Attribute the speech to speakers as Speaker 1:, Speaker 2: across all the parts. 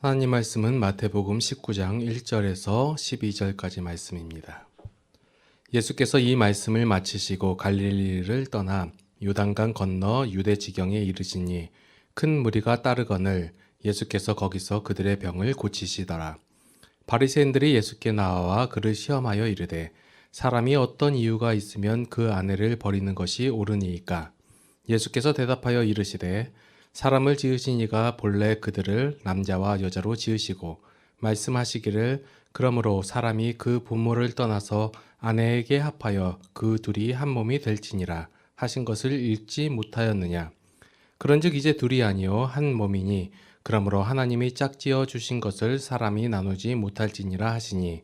Speaker 1: 하나님 말씀은 마태복음 19장 1절에서 12절까지 말씀입니다. 예수께서 이 말씀을 마치시고 갈릴리를 떠나 요단강 건너 유대 지경에 이르시니 큰 무리가 따르거늘 예수께서 거기서 그들의 병을 고치시더라. 바리새인들이 예수께 나와 그를 시험하여 이르되 사람이 어떤 이유가 있으면 그 아내를 버리는 것이 옳으니이까? 예수께서 대답하여 이르시되 사람을 지으신 이가 본래 그들을 남자와 여자로 지으시고 말씀하시기를 그러므로 사람이 그 부모를 떠나서 아내에게 합하여 그 둘이 한 몸이 될지니라 하신 것을 읽지 못하였느냐. 그런즉 이제 둘이 아니요 한 몸이니 그러므로 하나님이 짝지어 주신 것을 사람이 나누지 못할지니라 하시니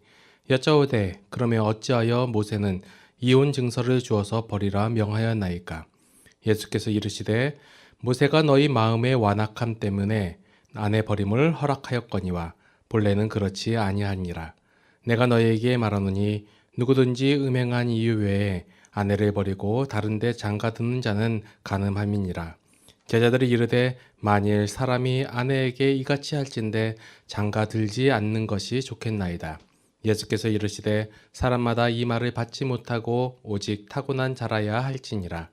Speaker 1: 여짜오되 그러면 어찌하여 모세는 이혼 증서를 주어서 버리라 명하였나이까? 예수께서 이르시되 모세가 너희 마음의 완악함 때문에 아내 버림을 허락하였거니와 본래는 그렇지 아니하니라. 내가 너희에게 말하노니 누구든지 음행한 이유 외에 아내를 버리고 다른 데 장가드는 자는 간음함이니라. 제자들이 이르되 만일 사람이 아내에게 이같이 할진대 장가들지 않는 것이 좋겠나이다. 예수께서 이르시되 사람마다 이 말을 받지 못하고 오직 타고난 자라야 할지니라.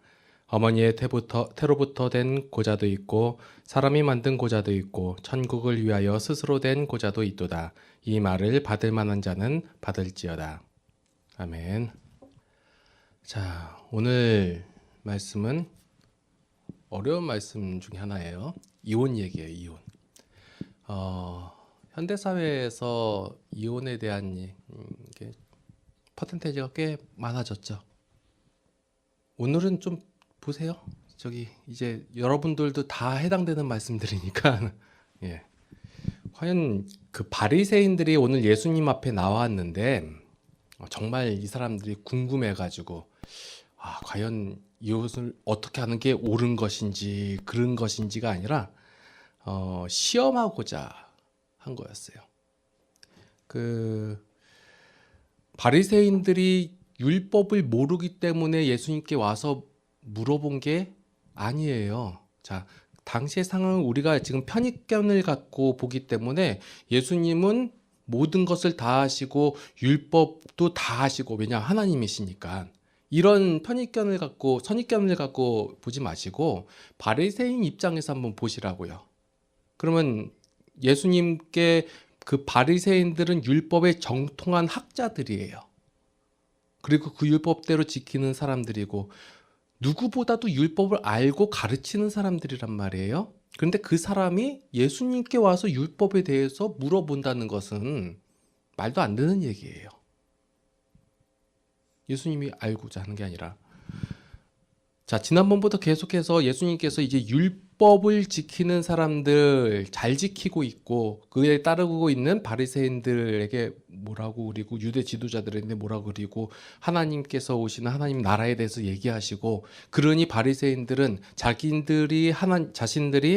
Speaker 1: 어머니의 태로부터 된 고자도 있고 사람이 만든 고자도 있고 천국을 위하여 스스로 된 고자도 있도다. 이 말을 받을 만한 자는 받을지어다. 아멘. 자, 오늘 말씀은 어려운 말씀 중에 하나예요. 이혼 얘기예요, 이혼. 현대사회에서 이혼에 대한 퍼센테이지가 꽤 많아졌죠. 오늘은 좀 보세요. 저기 이제 여러분들도 다 해당되는 말씀들이니까 예. 과연 그 바리새인들이 오늘 예수님 앞에 나왔는데 정말 이 사람들이 궁금해가지고 과연 이것을 어떻게 하는 게 옳은 것인지 그런 것인지가 아니라 시험하고자 한 거였어요. 그 바리새인들이 율법을 모르기 때문에 예수님께 와서 물어본 게 아니에요. 자, 당시의 상황을 우리가 지금 편견을 갖고 보기 때문에 예수님은 모든 것을 다 하시고 율법도 다 하시고 왜냐 하나님이시니까 이런 선입견을 갖고 보지 마시고 바리새인 입장에서 한번 보시라고요. 그러면 예수님께 그 바리새인들은 율법에 정통한 학자들이에요. 그리고 그 율법대로 지키는 사람들이고 누구보다도 율법을 알고 가르치는 사람들이란 말이에요. 그런데 그 사람이 예수님께 와서 율법에 대해서 물어본다는 것은 말도 안 되는 얘기예요. 예수님이 알고자 하는 게 아니라. 자, 지난번부터 계속해서 예수님께서 이제 율법을 지키는 사람들 잘 지키고 있고 그에 따르고 있는 바리새인들에게 뭐라고 그리고 유대 지도자들에게 뭐라고 그리고 하나님께서 오시는 하나님 나라에 대해서 얘기하시고 그러니 바리새인들은 자신들이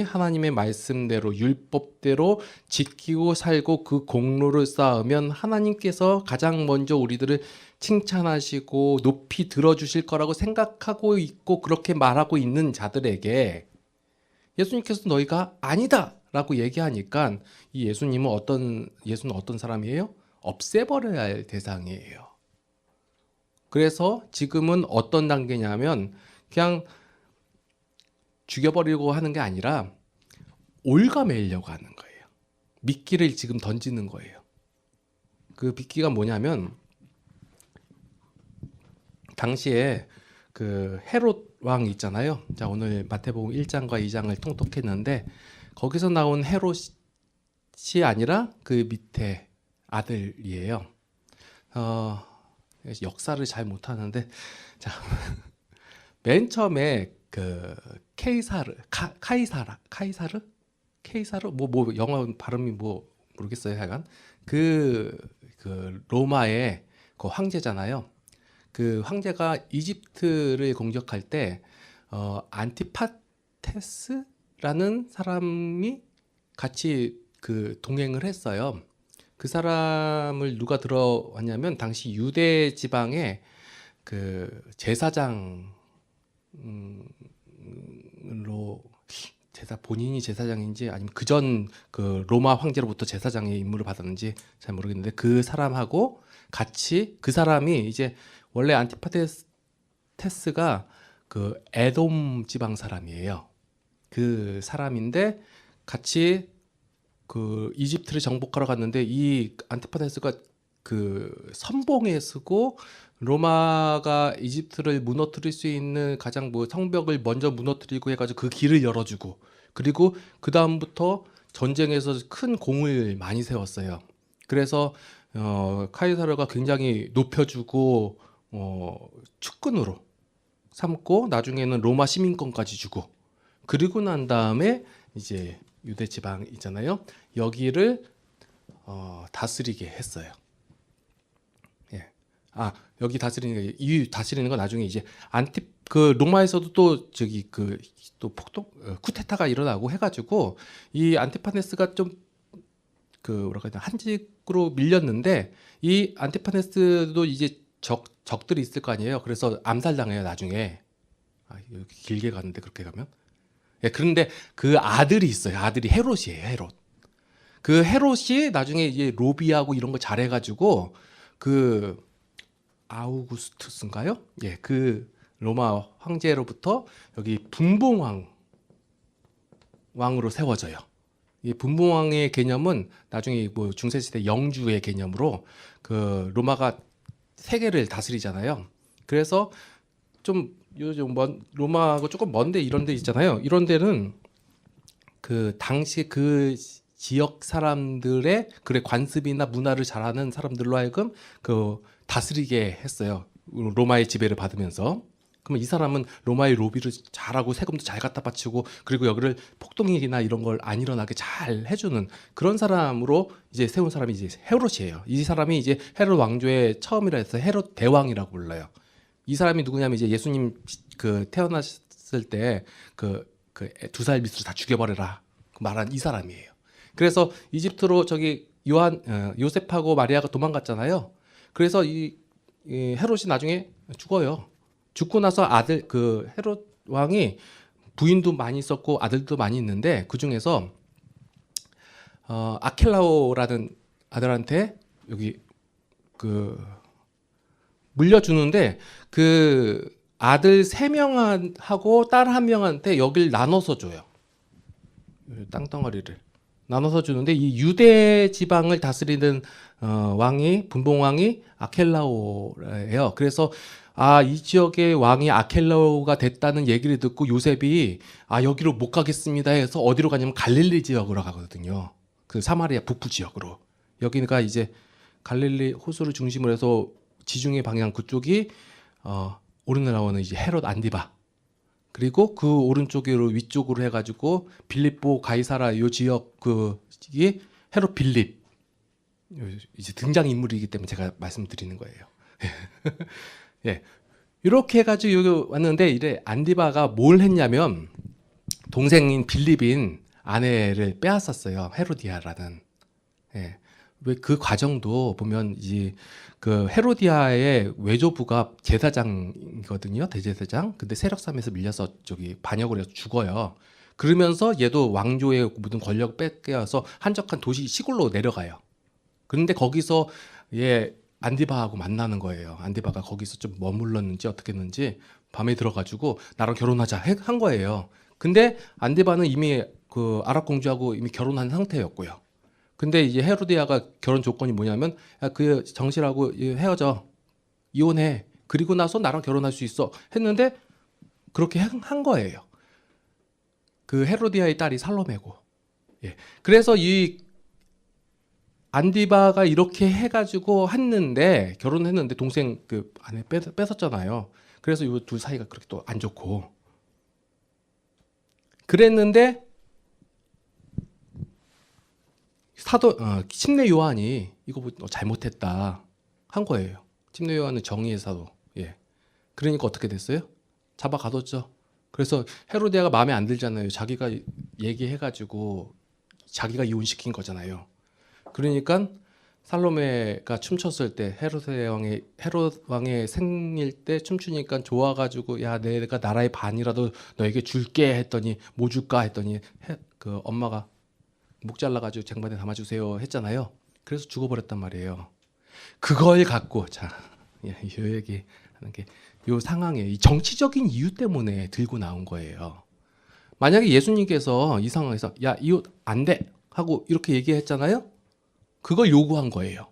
Speaker 1: 하나님의 말씀대로 율법대로 지키고 살고 그 공로를 쌓으면 하나님께서 가장 먼저 우리들을 칭찬하시고 높이 들어주실 거라고 생각하고 있고 그렇게 말하고 있는 자들에게 예수님께서 너희가 아니다 라고 얘기하니까 이 예수는 어떤 사람이에요? 없애버려야 할 대상이에요. 그래서 지금은 어떤 단계냐면 그냥 죽여버리고 하는 게 아니라 올가매려고 하는 거예요. 미끼를 지금 던지는 거예요. 그 미끼가 뭐냐면 당시에 그 헤롯 왕 있잖아요. 자, 오늘 마태복음 1장과 2장을 통독했는데 거기서 나온 헤롯이 아니라 그 밑에 아들이에요. 역사를 잘 못하는데 자, 맨 처음에 그 카이사르 뭐 영어 발음이 뭐 모르겠어요. 하여간 그 로마의 그 황제잖아요. 그 황제가 이집트를 공격할 때 안티파테스라는 사람이 같이 그 동행을 했어요. 그 사람을 누가 들어왔냐면 당시 유대 지방의 그 제사장으로 본인이 제사장인지 아니면 그전 그 로마 황제로부터 제사장의 임무를 받았는지 잘 모르겠는데 그 사람하고 같이 그 사람이 이제 원래 안티파테스가 그 에돔 지방 사람이에요. 그 사람인데 같이 그 이집트를 정복하러 갔는데 이 안티파테스가 그 선봉에 서고 로마가 이집트를 무너뜨릴 수 있는 가장 뭐 성벽을 먼저 무너뜨리고 해가지고 그 길을 열어주고 그리고 그 다음부터 전쟁에서 큰 공을 많이 세웠어요. 그래서 카이사르가 굉장히 높여주고 측근으로 삼고 나중에는 로마 시민권까지 주고 그리고 난 다음에 이제 유대 지방 있잖아요. 여기를 다스리게 했어요. 예. 여기 다스리는 건 나중에 이제 그 로마에서도 또 저기 그 또 폭동 쿠데타가 일어나고 해가지고 이 안티파네스가 좀 그 뭐랄까 한직으로 밀렸는데 이 안티파네스도 이제 적들이 있을 거 아니에요. 그래서 암살당해요 나중에. 여기 길게 가는데 그렇게 가면. 예, 그런데 그 아들이 있어요. 아들이 헤롯이에요. 헤롯. 그 헤롯이 나중에 이제 로비하고 이런 거 잘해가지고 그 아우구스투스인가요? 예, 그 로마 황제로부터 여기 분봉왕으로 세워져요. 이 분봉왕의 개념은 나중에 뭐 중세시대 영주의 개념으로 그 로마가 세계를 다스리잖아요. 그래서 좀 요즘 로마하고 조금 먼데 이런 데 있잖아요. 이런 데는 그 당시 그 지역 사람들의 그래 관습이나 문화를 잘하는 사람들로 하여금 그 다스리게 했어요. 로마의 지배를 받으면서. 그러면 이 사람은 로마의 로비를 잘하고 세금도 잘 갖다 바치고 그리고 여기를 폭동이나 이런 걸 안 일어나게 잘 해주는 그런 사람으로 이제 세운 사람이 이제 헤롯이에요. 이 사람이 이제 헤롯 왕조의 처음이라 해서 헤롯 대왕이라고 불러요. 이 사람이 누구냐면 이제 예수님 그 태어났을 때 그 2살 밑으로 다 죽여버려라 말한 이 사람이에요. 그래서 이집트로 저기 요셉하고 마리아가 도망갔잖아요. 그래서 이 헤롯이 나중에 죽어요. 죽고 나서 아들 그 헤롯 왕이 부인도 많이 있었고 아들도 많이 있는데 그 중에서 아켈라오라는 아들한테 여기 그 물려주는데 그 아들 3명하고 딸 1명한테 여길 나눠서 줘요. 땅덩어리를 나눠서 주는데 이 유대 지방을 다스리는 분봉왕이 아켈라오예요. 그래서 이 지역의 왕이 아켈라오가 됐다는 얘기를 듣고 요셉이 여기로 못 가겠습니다 해서 어디로 가냐면 갈릴리 지역으로 가거든요. 그 사마리아 북부 지역으로. 여기가 이제 갈릴리 호수를 중심으로 해서 지중해 방향 그쪽이 오른에 나오는 이제 헤롯 안디바. 그리고 그 오른쪽으로 위쪽으로 해가지고 빌립보 가이사라 요 지역 그이 헤롯 빌립 이제 등장 인물이기 때문에 제가 말씀드리는 거예요. 예, 이렇게 해가지고 여기 왔는데 이래 안디바가 뭘 했냐면 동생인 빌립인 아내를 빼앗았어요. 헤로디아라는. 예. 왜 그 과정도 보면 이 그 헤로디아의 외조부가 제사장이거든요. 대제사장. 근데 세력싸움에서 밀려서 저기 반역을 해서 죽어요. 그러면서 얘도 왕조의 모든 권력을 뺏겨서 한적한 도시 시골로 내려가요. 그런데 거기서 얘 안디바하고 만나는 거예요. 안디바가 거기서 좀 머물렀는지 어떻게 했는지 밤에 들어가지고 나랑 결혼하자 한 거예요. 근데 안디바는 이미 그 아랍 공주하고 이미 결혼한 상태였고요. 근데 이제 헤로디아가 결혼 조건이 뭐냐면 그 정실하고 헤어져 이혼해 그리고 나서 나랑 결혼할 수 있어 했는데 그렇게 한 거예요. 그 헤로디아의 딸이 살로메고. 예. 그래서 이 안디바가 이렇게 해가지고 했는데 결혼했는데 동생 그 아내 뺏었잖아요. 그래서 이 둘 사이가 그렇게 또 안 좋고 그랬는데 침례 요한이 이거 잘못했다 한 거예요. 침례 요한은 정의의 사도. 예. 그러니까 어떻게 됐어요? 잡아가뒀죠. 그래서 헤로디아가 마음에 안 들잖아요. 자기가 얘기해가지고 자기가 이혼시킨 거잖아요. 그러니까 살로메가 춤췄을 때 헤롯 왕의 생일 때 춤추니까 좋아가지고 야 내가 나라의 반이라도 너에게 줄게 했더니 뭐 줄까 했더니 그 엄마가 목 잘라가지고 쟁반에 담아주세요 했잖아요. 그래서 죽어버렸단 말이에요. 그걸 갖고 자, 이 얘기 하는 게 이 상황에 이 정치적인 이유 때문에 들고 나온 거예요. 만약에 예수님께서 이 상황에서 야, 이 옷 안 돼 하고 이렇게 얘기했잖아요. 그걸 요구한 거예요.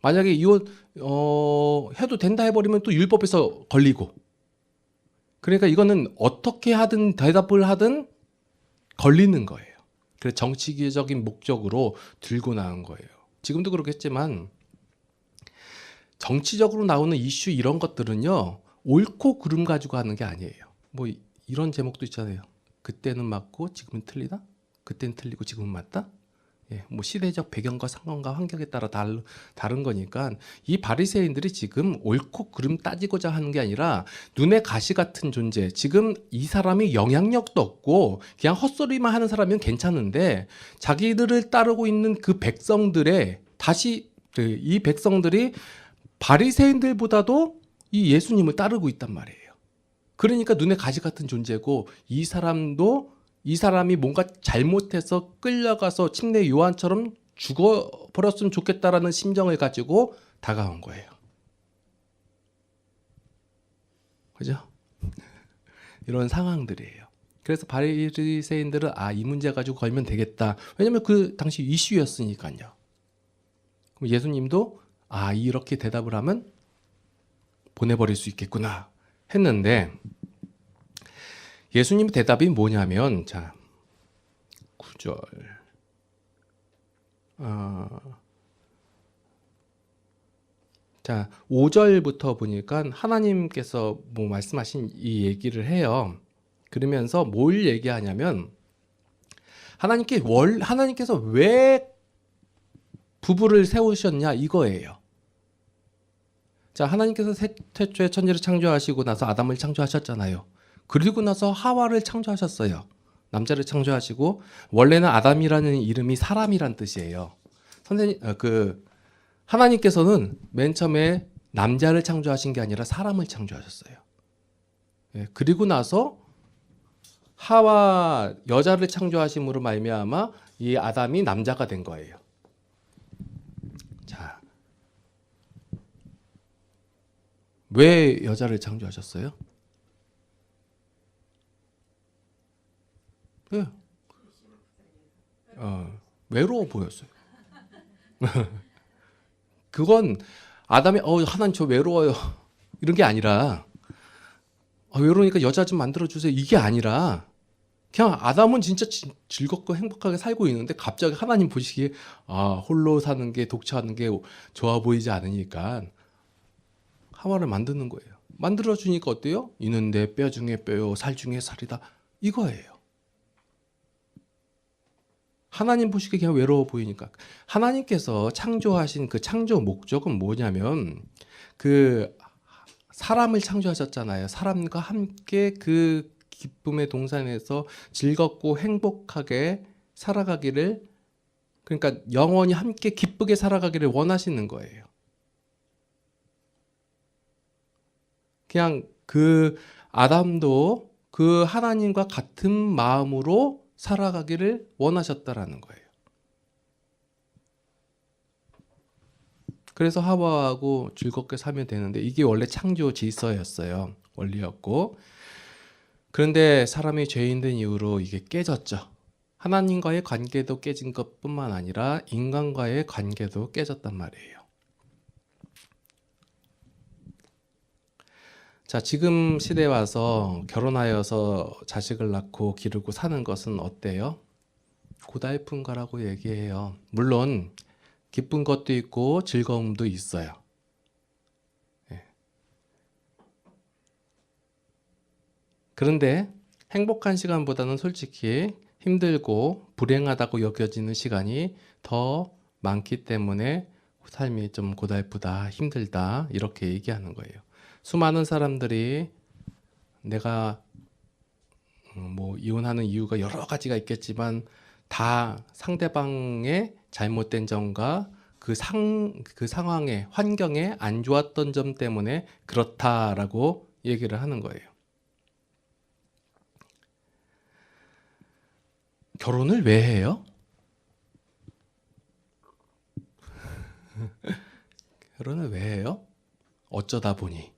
Speaker 1: 만약에 이 옷 해도 된다 해버리면 또 율법에서 걸리고. 그러니까 이거는 어떻게 하든 대답을 하든 걸리는 거예요. 그래서 정치적인 목적으로 들고 나온 거예요. 지금도 그렇겠지만 정치적으로 나오는 이슈 이런 것들은요. 옳고 그름 가지고 하는 게 아니에요. 뭐 이런 제목도 있잖아요. 그때는 맞고 지금은 틀리다? 그때는 틀리고 지금은 맞다? 예, 뭐 시대적 배경과 상황과 환경에 따라 다른 거니까 이 바리새인들이 지금 옳고 그름 따지고자 하는 게 아니라 눈에 가시 같은 존재. 지금 이 사람이 영향력도 없고 그냥 헛소리만 하는 사람이면 괜찮은데 자기들을 따르고 있는 그 백성들의 이 백성들이 바리새인들보다도 이 예수님을 따르고 있단 말이에요. 그러니까 눈에 가시 같은 존재고 이 사람이 뭔가 잘못해서 끌려가서 침례 요한처럼 죽어버렸으면 좋겠다라는 심정을 가지고 다가온 거예요. 그죠? 이런 상황들이에요. 그래서 바리새인들은 이 문제 가지고 걸면 되겠다. 왜냐면 그 당시 이슈였으니까요. 그럼 예수님도 이렇게 대답을 하면 보내버릴 수 있겠구나 했는데 예수님의 대답이 뭐냐면 자 9절 자 5절부터 보니까 하나님께서 뭐 말씀하신 이 얘기를 해요. 그러면서 뭘 얘기하냐면 하나님께서 왜 부부를 세우셨냐 이거예요. 자, 하나님께서 태초에 천지를 창조하시고 나서 아담을 창조하셨잖아요. 그리고 나서 하와를 창조하셨어요. 남자를 창조하시고 원래는 아담이라는 이름이 사람이란 뜻이에요. 하나님께서는 맨 처음에 남자를 창조하신 게 아니라 사람을 창조하셨어요. 예, 그리고 나서 하와 여자를 창조하심으로 말미암아 이 아담이 남자가 된 거예요. 자, 왜 여자를 창조하셨어요? 네. 외로워 보였어요. 그건 아담이 하나님 저 외로워요 이런 게 아니라 외로우니까 여자 좀 만들어주세요 이게 아니라 그냥 아담은 진짜 즐겁고 행복하게 살고 있는데 갑자기 하나님 보시기에 홀로 사는 게 독처하는 게 좋아 보이지 않으니까 하와를 만드는 거예요. 만들어주니까 어때요? 이는 내 뼈 중에 뼈요 살 중에 살이다 이거예요. 하나님 보시기에 그냥 외로워 보이니까. 하나님께서 창조하신 그 창조 목적은 뭐냐면 그 사람을 창조하셨잖아요. 사람과 함께 그 기쁨의 동산에서 즐겁고 행복하게 살아가기를, 그러니까 영원히 함께 기쁘게 살아가기를 원하시는 거예요. 그냥 그 아담도 그 하나님과 같은 마음으로 살아가기를 원하셨다라는 거예요. 그래서 하와하고 즐겁게 살면 되는데 이게 원래 창조 질서였어요. 원리였고. 그런데 사람이 죄인 된 이후로 이게 깨졌죠. 하나님과의 관계도 깨진 것뿐만 아니라 인간과의 관계도 깨졌단 말이에요. 자, 지금 시대에 와서 결혼하여서 자식을 낳고 기르고 사는 것은 어때요? 고달픈 거라고 얘기해요. 물론 기쁜 것도 있고 즐거움도 있어요. 예. 그런데 행복한 시간보다는 솔직히 힘들고 불행하다고 여겨지는 시간이 더 많기 때문에 삶이 좀 고달프다, 힘들다 이렇게 얘기하는 거예요. 수많은 사람들이 내가 뭐 이혼하는 이유가 여러 가지가 있겠지만 다 상대방의 잘못된 점과 그 상황에, 환경에 안 좋았던 점 때문에 그렇다라고 얘기를 하는 거예요. 결혼을 왜 해요? 결혼을 왜 해요? 어쩌다 보니.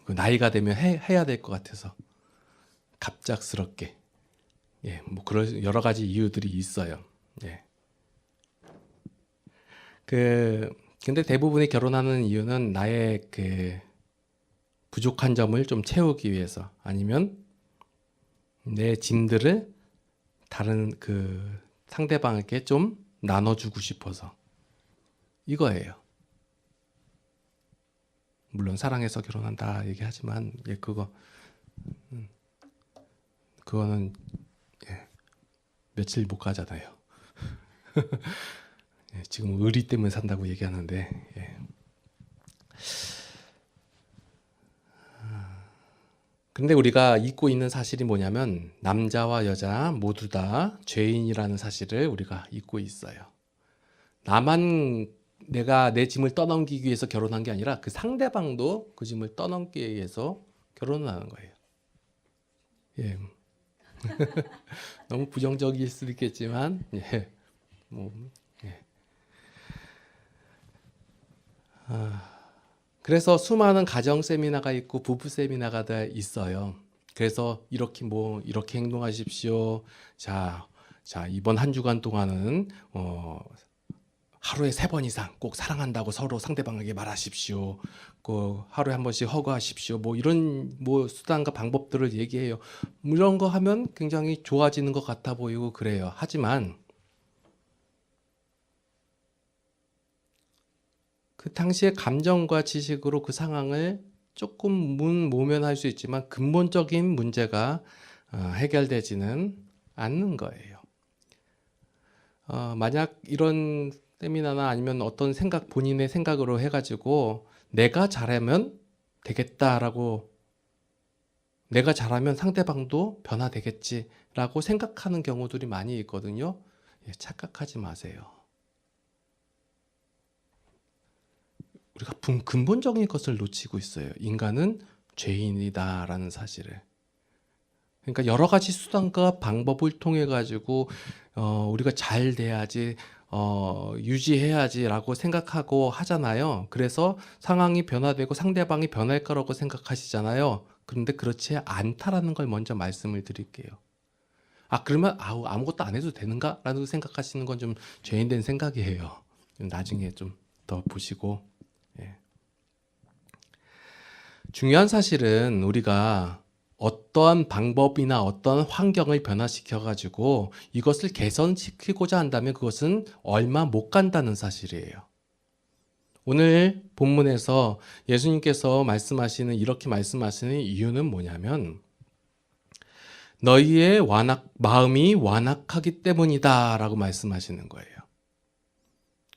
Speaker 1: 나이가 되면 해야 될 것 같아서. 갑작스럽게. 예, 뭐 그런 여러 가지 이유들이 있어요. 예. 근데 대부분이 결혼하는 이유는 나의 부족한 점을 좀 채우기 위해서, 아니면 내 짐들을 다른 상대방에게 좀 나눠주고 싶어서, 이거예요. 물론 사랑해서 결혼한다 얘기하지만, 예, 그거는 예, 며칠 못 가잖아요. 예, 지금 의리 때문에 산다고 얘기하는데, 예. 근데 우리가 잊고 있는 사실이 뭐냐면, 남자와 여자 모두 다 죄인이라는 사실을 우리가 잊고 있어요. 내가 내 짐을 떠넘기기 위해서 결혼한 게 아니라 그 상대방도 그 짐을 떠넘기 위해서 결혼을 하는 거예요. 예. 너무 부정적일 수도 있겠지만, 예. 뭐, 예. 그래서 수많은 가정 세미나가 있고 부부 세미나가 다 있어요. 그래서 이렇게 행동하십시오. 자, 이번 한 주간 동안은 하루에 3번 이상 꼭 사랑한다고 서로 상대방에게 말하십시오. 하루에 한 번씩 허그하십시오. 뭐 이런 수단과 방법들을 얘기해요. 이런 거 하면 굉장히 좋아지는 것 같아 보이고 그래요. 하지만 그 당시의 감정과 지식으로 그 상황을 조금 모면할 수 있지만 근본적인 문제가 해결되지는 않는 거예요. 만약 이런 세미나나 아니면 어떤 본인의 생각으로 해가지고 내가 잘하면 되겠다라고, 내가 잘하면 상대방도 변화되겠지라고 생각하는 경우들이 많이 있거든요. 예, 착각하지 마세요. 우리가 근본적인 것을 놓치고 있어요. 인간은 죄인이다라는 사실을. 그러니까 여러 가지 수단과 방법을 통해 가지고 우리가 잘 돼야지, 유지해야지라고 생각하고 하잖아요. 그래서 상황이 변화되고 상대방이 변할 거라고 생각하시잖아요. 그런데 그렇지 않다라는 걸 먼저 말씀을 드릴게요. 그러면 아무것도 안 해도 되는가? 라고 생각하시는 건 좀 죄인된 생각이에요. 나중에 좀 더 보시고. 예. 중요한 사실은 우리가 어떠한 방법이나 어떤 환경을 변화시켜가지고 이것을 개선시키고자 한다면 그것은 얼마 못 간다는 사실이에요. 오늘 본문에서 예수님께서 이렇게 말씀하시는 이유는 뭐냐면, 너희의 마음이 완악하기 때문이다 라고 말씀하시는 거예요.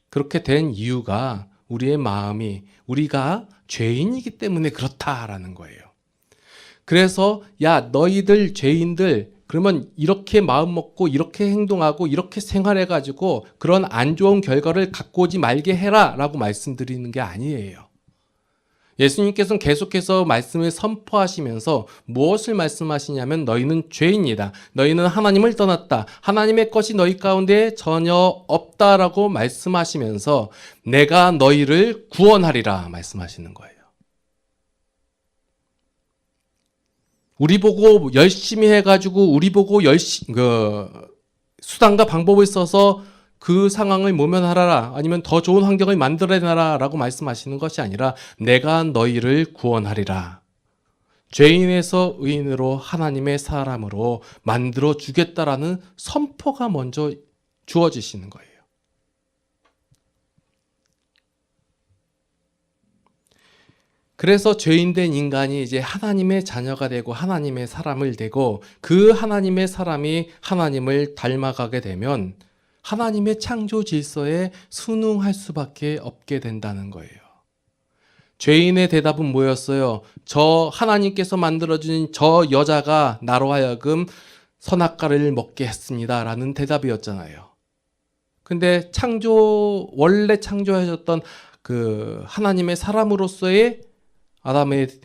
Speaker 1: 그렇게 된 이유가 우리가 죄인이기 때문에 그렇다라는 거예요. 그래서 너희들 죄인들, 그러면 이렇게 마음 먹고 이렇게 행동하고 이렇게 생활해가지고 그런 안 좋은 결과를 갖고 오지 말게 해라 라고 말씀드리는 게 아니에요. 예수님께서는 계속해서 말씀을 선포하시면서 무엇을 말씀하시냐면, 너희는 죄인이다. 너희는 하나님을 떠났다. 하나님의 것이 너희 가운데 전혀 없다라고 말씀하시면서 내가 너희를 구원하리라 말씀하시는 거예요. 우리 보고 열심히 해가지고 수단과 방법을 써서 그 상황을 모면하라, 아니면 더 좋은 환경을 만들어내라 라고 말씀하시는 것이 아니라 내가 너희를 구원하리라, 죄인에서 의인으로 하나님의 사람으로 만들어 주겠다라는 선포가 먼저 주어지시는 거예요. 그래서 죄인된 인간이 이제 하나님의 자녀가 되고 하나님의 사람을 되고, 그 하나님의 사람이 하나님을 닮아가게 되면 하나님의 창조 질서에 순응할 수밖에 없게 된다는 거예요. 죄인의 대답은 뭐였어요? 하나님께서 만들어준 저 여자가 나로 하여금 선악과를 먹게 했습니다 라는 대답이었잖아요. 근데 원래 창조하셨던 그 하나님의 사람으로서의 아담의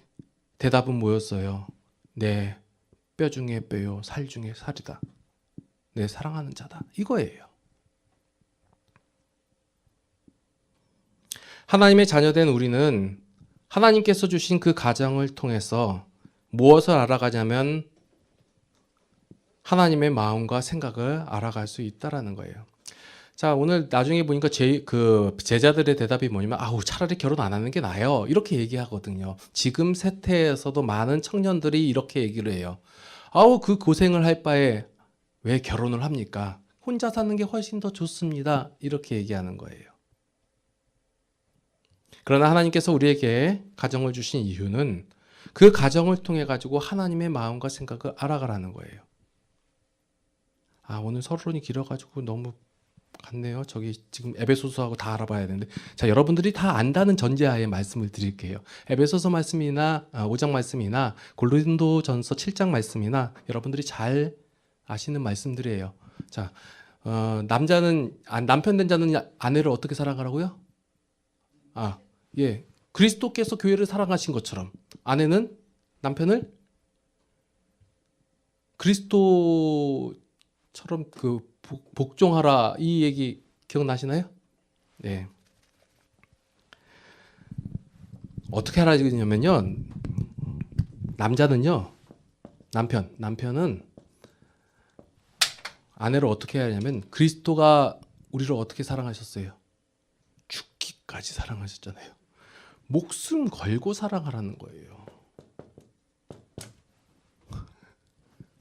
Speaker 1: 대답은 뭐였어요? 내 뼈 중에 뼈요, 살 중에 살이다. 내 사랑하는 자다. 이거예요. 하나님의 자녀된 우리는 하나님께서 주신 그 가정을 통해서 무엇을 알아가냐면 하나님의 마음과 생각을 알아갈 수 있다라는 거예요. 자, 오늘 나중에 보니까 그 제자들의 대답이 뭐냐면, 아우, 차라리 결혼 안 하는 게 나아요. 이렇게 얘기하거든요. 지금 세태에서도 많은 청년들이 이렇게 얘기를 해요. 아우, 그 고생을 할 바에 왜 결혼을 합니까? 혼자 사는 게 훨씬 더 좋습니다. 이렇게 얘기하는 거예요. 그러나 하나님께서 우리에게 가정을 주신 이유는 그 가정을 통해 가지고 하나님의 마음과 생각을 알아가라는 거예요. 아, 오늘 서론이 길어가지고 너무 같네요. 저기 지금 에베소서하고 다 알아봐야 되는데, 자, 여러분들이 다 안다는 전제하에 말씀을 드릴게요. 에베소서 말씀이나 5장 말씀이나 고린도전서 7장 말씀이나 여러분들이 잘 아시는 말씀들이에요. 자, 남편 된 자는 아내를 어떻게 사랑하라고요? 아, 예, 그리스도께서 교회를 사랑하신 것처럼 아내는 남편을 그리스도처럼 그 복종하라, 이 얘기 기억나시나요? 네. 어떻게 하라냐면요, 남자는요, 남편은 아내를 어떻게 해야 하냐면, 그리스도가 우리를 어떻게 사랑하셨어요? 죽기까지 사랑하셨잖아요. 목숨 걸고 사랑하라는 거예요.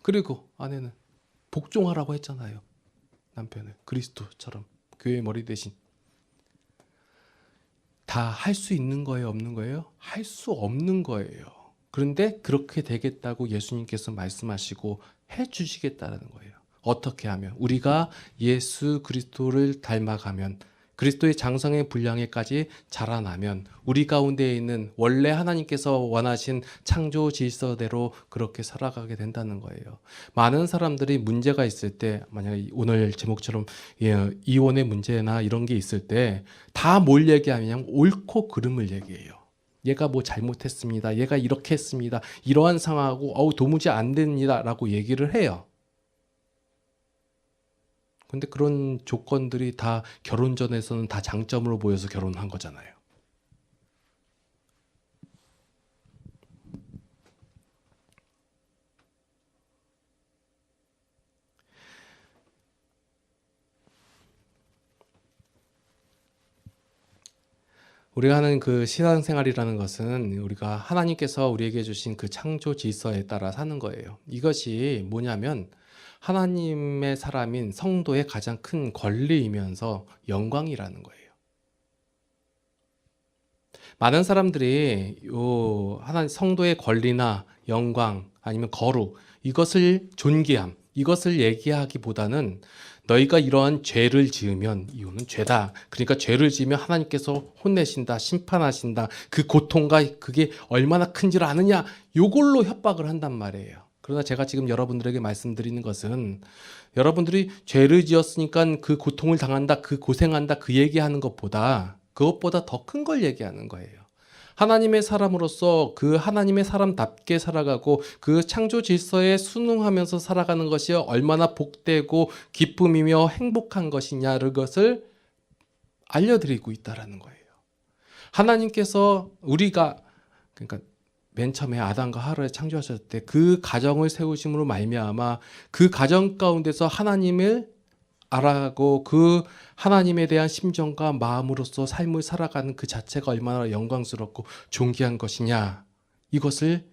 Speaker 1: 그리고 아내는 복종하라고 했잖아요. 남편을 그리스도처럼 교회의 머리 대신. 다 할 수 있는 거예요, 없는 거예요? 할 수 없는 거예요. 그런데 그렇게 되겠다고 예수님께서 말씀하시고 해 주시겠다는 거예요. 어떻게 하면? 우리가 예수 그리스도를 닮아가면, 그리스도의 장성의 분량에까지 자라나면 우리 가운데 있는 원래 하나님께서 원하신 창조 질서대로 그렇게 살아가게 된다는 거예요. 많은 사람들이 문제가 있을 때, 만약에 오늘 제목처럼 이혼의 문제나 이런 게 있을 때 다 뭘 얘기하냐면 옳고 그름을 얘기해요. 얘가 뭐 잘못했습니다. 얘가 이렇게 했습니다. 이러한 상황하고 도무지 안 됩니다. 라고 얘기를 해요. 근데 그런 조건들이 다 결혼 전에서는 다 장점으로 보여서 결혼한 거잖아요. 우리가 하는 그 신앙생활이라는 것은 우리가 하나님께서 우리에게 주신 그 창조 질서에 따라 사는 거예요. 이것이 뭐냐면 하나님의 사람인 성도의 가장 큰 권리이면서 영광이라는 거예요. 많은 사람들이 하나님 성도의 권리나 영광 아니면 거룩, 이것을 존귀함, 이것을 얘기하기보다는 너희가 이러한 죄를 지으면 이거는 죄다. 그러니까 죄를 지으면 하나님께서 혼내신다, 심판하신다. 그 고통과 그게 얼마나 큰지를 아느냐. 요걸로 협박을 한단 말이에요. 그러나 제가 지금 여러분들에게 말씀드리는 것은 여러분들이 죄를 지었으니까 그 고통을 당한다, 그 고생한다, 그 얘기하는 것보다 그것보다 더 큰 걸 얘기하는 거예요. 하나님의 사람으로서 그 하나님의 사람답게 살아가고 그 창조 질서에 순응하면서 살아가는 것이 얼마나 복되고 기쁨이며 행복한 것이냐를 것을 알려드리고 있다라는 거예요. 하나님께서 우리가 그러니까 맨 처음에 아담과 하와를 창조하셨을 때 그 가정을 세우심으로 말미암아 그 가정 가운데서 하나님을 알아가고 그 하나님에 대한 심정과 마음으로서 삶을 살아가는 그 자체가 얼마나 영광스럽고 존귀한 것이냐, 이것을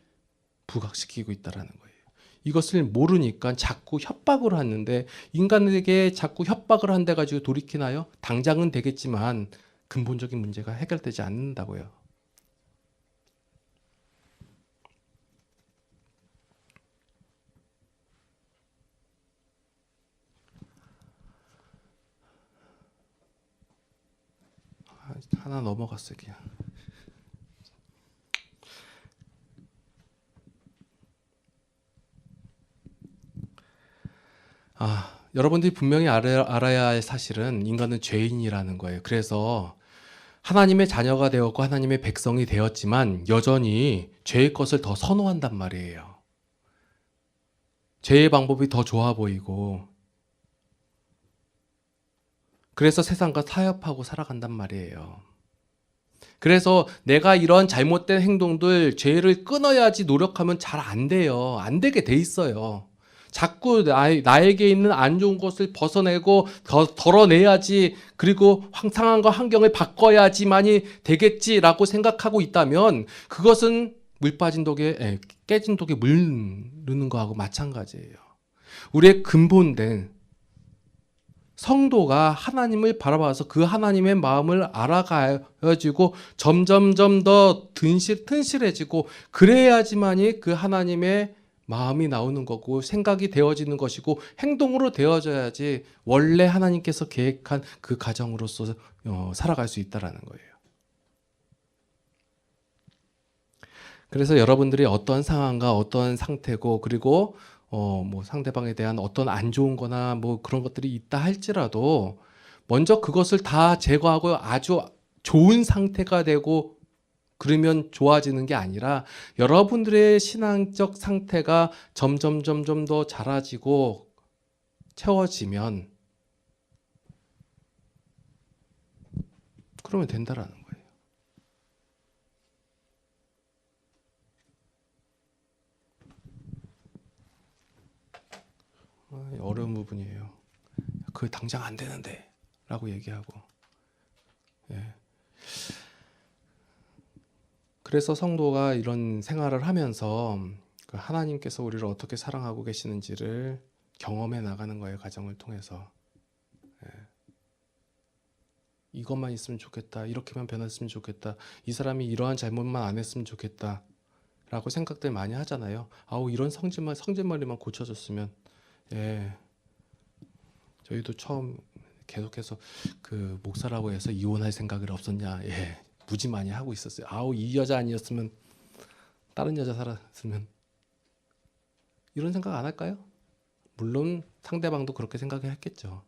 Speaker 1: 부각시키고 있다라는 거예요. 이것을 모르니까 자꾸 협박을 하는데, 인간에게 자꾸 협박을 한데 가지고 돌이키나요? 당장은 되겠지만 근본적인 문제가 해결되지 않는다고요. 하나 넘어갔어요, 그냥. 여러분들이 분명히 알아야 할 사실은 인간은 죄인이라는 거예요. 그래서 하나님의 자녀가 되었고 하나님의 백성이 되었지만 여전히 죄의 것을 더 선호한단 말이에요. 죄의 방법이 더 좋아 보이고 그래서 세상과 타협하고 살아간단 말이에요. 그래서 내가 이런 잘못된 행동들, 죄를 끊어야지 노력하면 잘 안 돼요. 안 되게 돼 있어요. 자꾸 나에게 있는 안 좋은 것을 벗어내고 덜어내야지, 그리고 상황과 환경을 바꿔야지만이 되겠지라고 생각하고 있다면 그것은 깨진 독에 물 넣는 거하고 마찬가지예요. 우리의 근본된 성도가 하나님을 바라봐서 그 하나님의 마음을 알아가지고 점점점 더 튼실해지고 그래야지만이 그 하나님의 마음이 나오는 거고 생각이 되어지는 것이고 행동으로 되어져야지 원래 하나님께서 계획한 그 가정으로서 살아갈 수 있다라는 거예요. 그래서 여러분들이 어떤 상황과 어떤 상태고 그리고 뭐 상대방에 대한 어떤 안 좋은 거나 뭐 그런 것들이 있다 할지라도 먼저 그것을 다 제거하고 아주 좋은 상태가 되고 그러면 좋아지는 게 아니라 여러분들의 신앙적 상태가 점점 더 자라지고 채워지면 그러면 된다라는 거예요. 어려운 부분이에요. 그 당장 안 되는데 라고 얘기하고. 예. 그래서 성도가 이런 생활을 하면서 그 하나님께서 우리를 어떻게 사랑하고 계시는지를 경험해 나가는 거예요. 가정을 통해서. 예. 이것만 있으면 좋겠다. 이렇게만 변했으면 좋겠다. 이 사람이 이러한 잘못만 안 했으면 좋겠다. 라고 생각들 많이 하잖아요. 아우 이런 성질머리만 고쳐줬으면. 예. 저희도 처음 계속해서 그 목사라고 해서 이혼할 생각이 없었냐. 예. 무지 많이 하고 있었어요. 아우 이 여자 아니었으면 다른 여자 살았으면 이런 생각 안 할까요? 물론 상대방도 그렇게 생각했겠죠.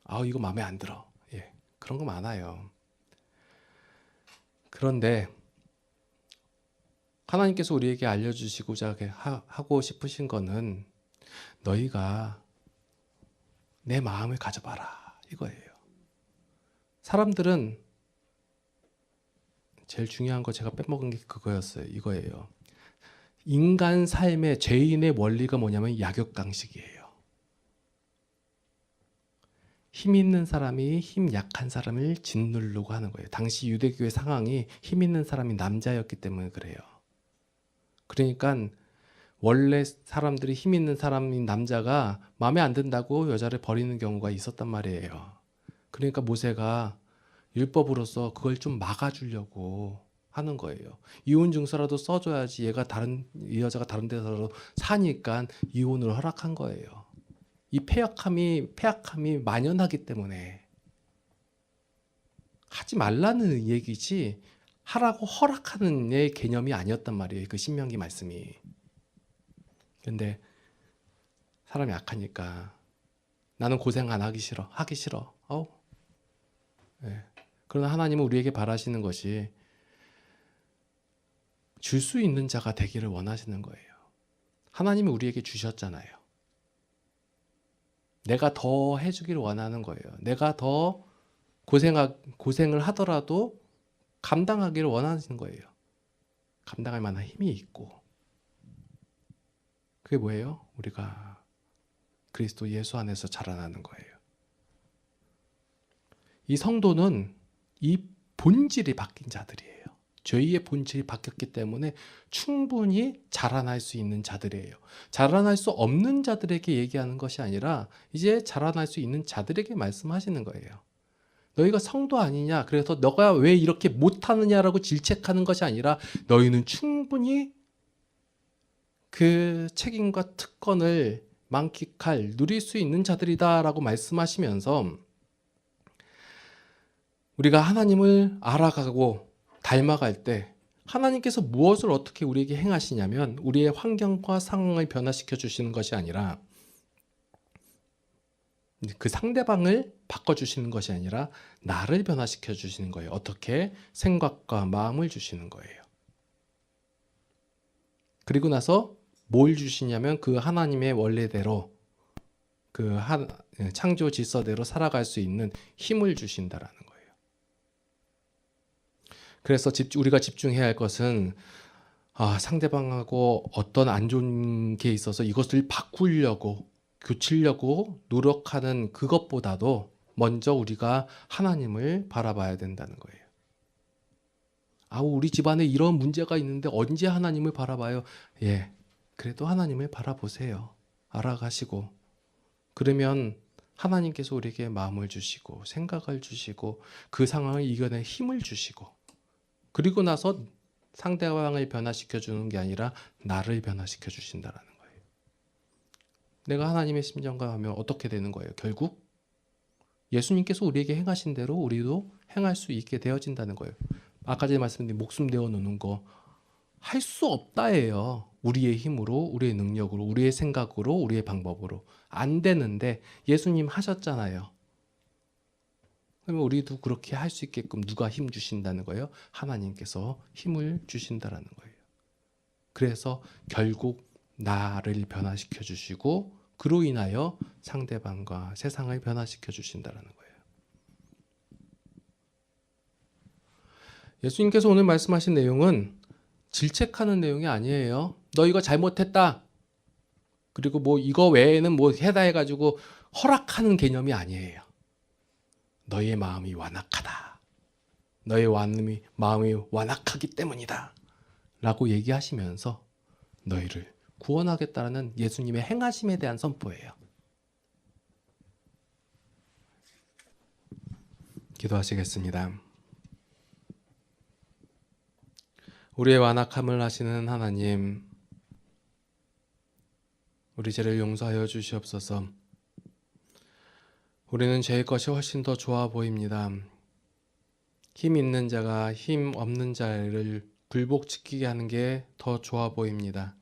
Speaker 1: 아우 이거 마음에 안 들어. 예. 그런 거 많아요. 그런데 하나님께서 우리에게 알려주시고자 하고 싶으신 거는 너희가 내 마음을 가져봐라 이거예요. 사람들은 제일 중요한 거 제가 빼먹은 게 그거였어요. 이거예요. 인간 삶의 죄인의 원리가 뭐냐면 약육강식이에요. 힘 있는 사람이 힘 약한 사람을 짓누르려고 하는 거예요. 당시 유대교의 상황이 힘 있는 사람이 남자였기 때문에 그래요. 그러니까 원래 사람들이 힘 있는 사람인 남자가 마음에 안 든다고 여자를 버리는 경우가 있었단 말이에요. 그러니까 모세가 율법으로서 그걸 좀 막아주려고 하는 거예요. 이혼 증서라도 써줘야지 이 여자가 다른 데서 사니까 이혼을 허락한 거예요. 이 폐악함이 만연하기 때문에 하지 말라는 얘기지 하라고 허락하는 개념이 아니었단 말이에요. 그 신명기 말씀이. 근데 사람이 약하니까 나는 고생 안 하기 싫어. 네. 그러나 하나님은 우리에게 바라시는 것이 줄 수 있는 자가 되기를 원하시는 거예요. 하나님이 우리에게 주셨잖아요. 내가 더 해주기를 원하는 거예요. 내가 더 고생을 하더라도 감당하기를 원하시는 거예요. 감당할 만한 힘이 있고. 그게 뭐예요? 우리가 그리스도 예수 안에서 자라나는 거예요. 이 성도는 이 본질이 바뀐 자들이에요. 죄의 본질이 바뀌었기 때문에 충분히 자라날 수 있는 자들이에요. 자라날 수 없는 자들에게 얘기하는 것이 아니라 이제 자라날 수 있는 자들에게 말씀하시는 거예요. 너희가 성도 아니냐? 그래서 너가 왜 이렇게 못하느냐라고 질책하는 것이 아니라 너희는 충분히 그 책임과 특권을 만끽할, 누릴 수 있는 자들이다라고 말씀하시면서 우리가 하나님을 알아가고 닮아갈 때 하나님께서 무엇을 어떻게 우리에게 행하시냐면 우리의 환경과 상황을 변화시켜 주시는 것이 아니라 그 상대방을 바꿔주시는 것이 아니라 나를 변화시켜 주시는 거예요. 어떻게? 생각과 마음을 주시는 거예요. 그리고 나서 뭘 주시냐면 그 하나님의 원래대로 창조 질서대로 살아갈 수 있는 힘을 주신다라는 거예요. 그래서 우리가 집중해야 할 것은 상대방하고 어떤 안 좋은 게 있어서 이것을 바꾸려고 고치려고 노력하는 그것보다도 먼저 우리가 하나님을 바라봐야 된다는 거예요. 우리 집안에 이런 문제가 있는데 언제 하나님을 바라봐요? 예, 그래도 하나님을 바라보세요. 알아가시고. 그러면 하나님께서 우리에게 마음을 주시고 생각을 주시고 그 상황을 이겨낼 힘을 주시고, 그리고 나서 상대방을 변화시켜 주는 게 아니라 나를 변화시켜 주신다라는 거예요. 내가 하나님의 심정과 하면 어떻게 되는 거예요? 결국 예수님께서 우리에게 행하신 대로 우리도 행할 수 있게 되어진다는 거예요. 아까 전에 말씀드린 목숨 내어 놓는 거 할 수 없다예요. 우리의 힘으로, 우리의 능력으로, 우리의 생각으로, 우리의 방법으로 안 되는데 예수님 하셨잖아요. 그러면 우리도 그렇게 할 수 있게끔 누가 힘 주신다는 거예요? 하나님께서 힘을 주신다라는 거예요. 그래서 결국 나를 변화시켜 주시고 그로 인하여 상대방과 세상을 변화시켜 주신다라는 거예요. 예수님께서 오늘 말씀하신 내용은 질책하는 내용이 아니에요. 너 이거 잘못했다. 그리고 뭐 이거 외에는 뭐 해다 해가지고 허락하는 개념이 아니에요. 너의 마음이 완악하다. 너의 마음이 완악하기 때문이다. 라고 얘기하시면서 너희를 구원하겠다는 예수님의 행하심에 대한 선포예요. 기도하시겠습니다. 우리의 완악함을 아시는 하나님, 우리 죄를 용서하여 주시옵소서. 우리는 죄의 것이 훨씬 더 좋아 보입니다. 힘 있는 자가 힘 없는 자를 굴복시키게 하는 게 더 좋아 보입니다.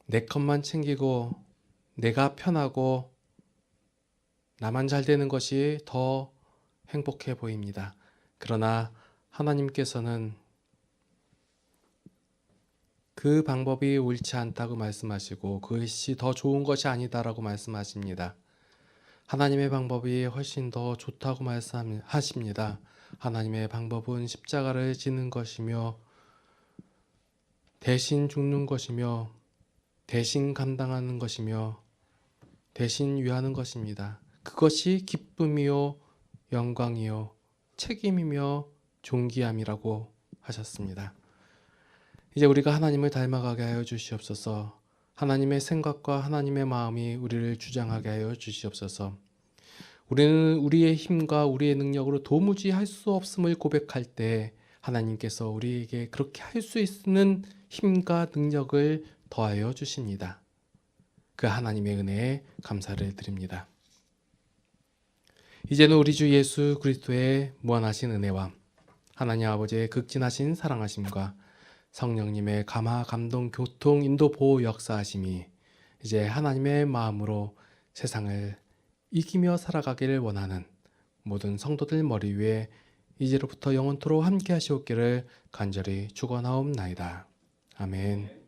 Speaker 1: 내 것만 챙기고 내가 편하고 나만 잘 되는 것이 더 행복해 보입니다. 그러나 하나님께서는 그 방법이 옳지 않다고 말씀하시고 그것이 더 좋은 것이 아니다라고 말씀하십니다. 하나님의 방법이 훨씬 더 좋다고 말씀하십니다. 하나님의 방법은 십자가를 지는 것이며 대신 죽는 것이며 대신 감당하는 것이며 대신 위하는 것입니다. 그것이 기쁨이요 영광이요 책임이며 존귀함이라고 하셨습니다. 이제 우리가 하나님을 닮아가게 하여 주시옵소서. 하나님의 생각과 하나님의 마음이 우리를 주장하게 하여 주시옵소서. 우리는 우리의 힘과 우리의 능력으로 도무지 할 수 없음을 고백할 때 하나님께서 우리에게 그렇게 할 수 있는 힘과 능력을 더하여 주십니다. 그 하나님의 은혜에 감사를 드립니다. 이제는 우리 주 예수 그리스도의 무한하신 은혜와 하나님 아버지의 극진하신 사랑하심과 성령님의 감화, 감동, 교통, 인도, 보호, 역사하심이 이제 하나님의 마음으로 세상을 이기며 살아가기를 원하는 모든 성도들 머리 위에 이제로부터 영원토록 함께 하시옵기를 간절히 축원하옵나이다. 아멘.